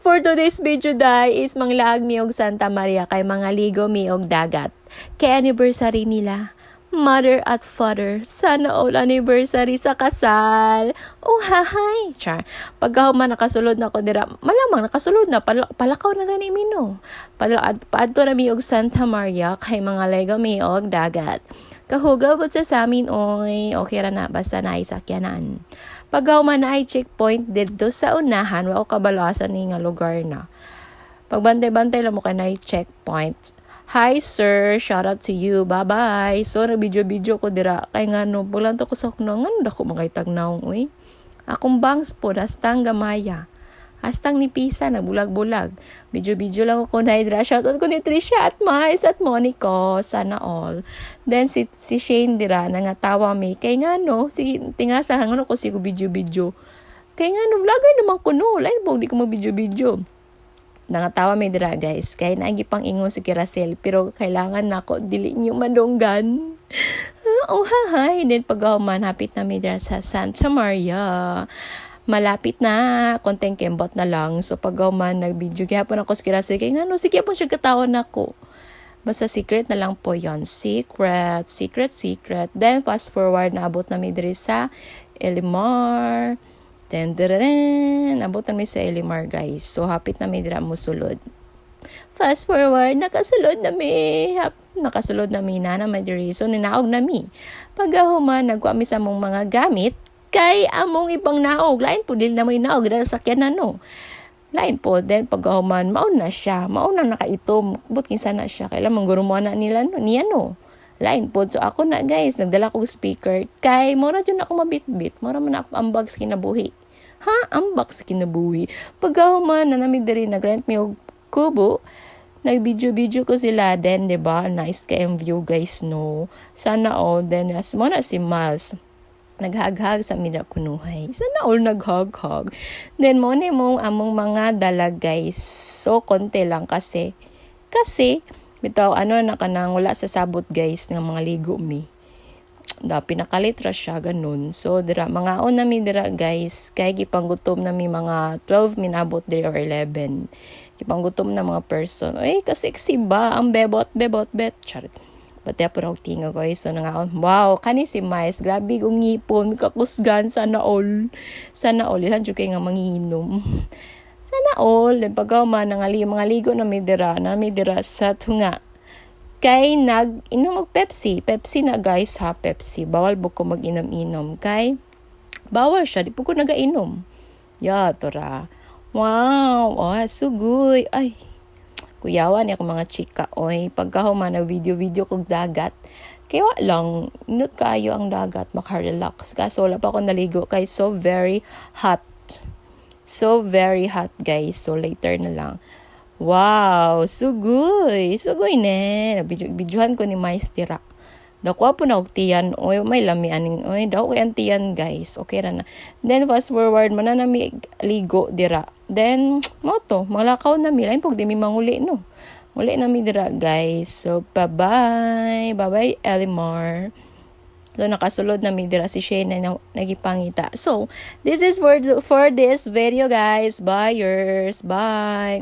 For today's video day is manglaag mi og Santa Maria kay mga ligo mi og dagat. Kay anniversary nila. Mother at father, sana all anniversary sa kasal. Oh, hahay. Char. Pagkahuman nakasulod na ko dira, malamang nakasulod na, palakaw na gani mino. Paadto na mi og Santa Maria kay mga ligo mi og dagat. Kahugabot sa amin, oy, okay ra na, basta na isakyanan. Pagkahuman na ay checkpoint dito sa unahan, wa ko kabalasan ni nga lugar na. Pagbantay-bantay lang mo ka na checkpoint. Hi sir, shout out to you, bye-bye. So, nag-video-video ko dira. Kaya nga no, bulan to ko sa kunangan, dako makaitag naong, uy. Akong bangs po, hastang gamaya. Hastang ni Pisa, nagbulag-bulag. Video-video lang ako na dira. Shout out ko ni Trisha at Mais at Monico. Sana all. Then, si Shane dira, nangatawa may. Kaya nga no, sige, tinga sa hangon ako sigo video-video. Kaya nga no, vlogger naman ko no. Lain po, di ko mag-video-video. Nangatawa may dira guys, kaya naagi pang ingon si Kirasel, pero kailangan nako dili niyo madunggan. Oh hahay, then paghuman hapit na may dira sa Santa Maria. Malapit na, konting kembot na lang. So paghuman nag-video gyapon ako si Kirasel, kay ngano sige pon siya katawan nako. Basta secret na lang po yon, secret. Then fast forward na abot na may diri sa Elimar. Nabutan mi sa Elimar guys. So hapit na mi dira mo sulod. Fast forward, nakasulod na mi. Nakasulod na mi na may diri. So ninaog na mi. Paghuman nagkuha mi sa mong mga gamit kay among ibang naog. Lain po dili na mo inaog dahil sakyan na no. Lain po then paghuman maun na siya. Maun na nakaitom. But kinsa na siya. Kailan mangguro mo na nila no. Niya no. Lain po. So ako na guys, nagdala ko speaker. Kay mura dyan ako mabitbit. Mura man ako ang bags kinabuhi. Ha? Ang box kinabuhi. Pagkahuman na namin diri, nag-rent mi og kubo. Nag-video ko sila. Then, diba? Nice kayong view, guys, no? Sana all. Then, as mo na si Mas. Naghag-hag sa mida kunuhay. Sana all naghag-hag. Then, mo ni mong among mga dalag, guys. So, konti lang kasi. Bitaw, na kanang wala sa sabot, guys, ng mga ligo mi. Pinakalitra siya ganun. So dira mga on nami dira guys, kay gipanggutom nami mga 12 minabot diri or 11. Gipanggutom na mga person. Ay ka-sexy ba ang bebot bet char. Pati po og tinga guys. So nangaon, wow, kani si Mais, grabe kong ngipon, kakusgan sana all. Ilan jud kay nga manginom. Sana all, pagkaw man nangali mga ligo nami dira sa tunga. Kay nag-inom og Pepsi na guys ha, Pepsi. Bawal po ko mag-inom-inom. Kay, bawal siya. Di po ko nagainom. Tora. Wow. Oh, sugoy. Ay, kuyawan ako mga chika. Oy, pagkahuman nag-video kog dagat. Kaya lang, inot kayo ang dagat. Makarelax. Kaso wala pa ako naligo. Kay so very hot. Guys. So later na lang. Wow, sugoy ne. Bidyohan ko ni Mais dira. Dako po na og tiyan. Oy, may lami aning. Oy, daw ko ang tiyan, guys. Okay ra na. Then fast forward man na mi ligo dira. Then moto, malakaw na mi lain pug di mi manguli no. Uli na mi dira, guys. So bye-bye. Bye-bye Elimar. So, nakasulod na mi dira si Shane na nagipangita. So, this is for this video, guys. Buyers. Bye.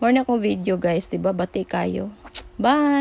More na akong video, guys. Diba? Bati kayo. Bye.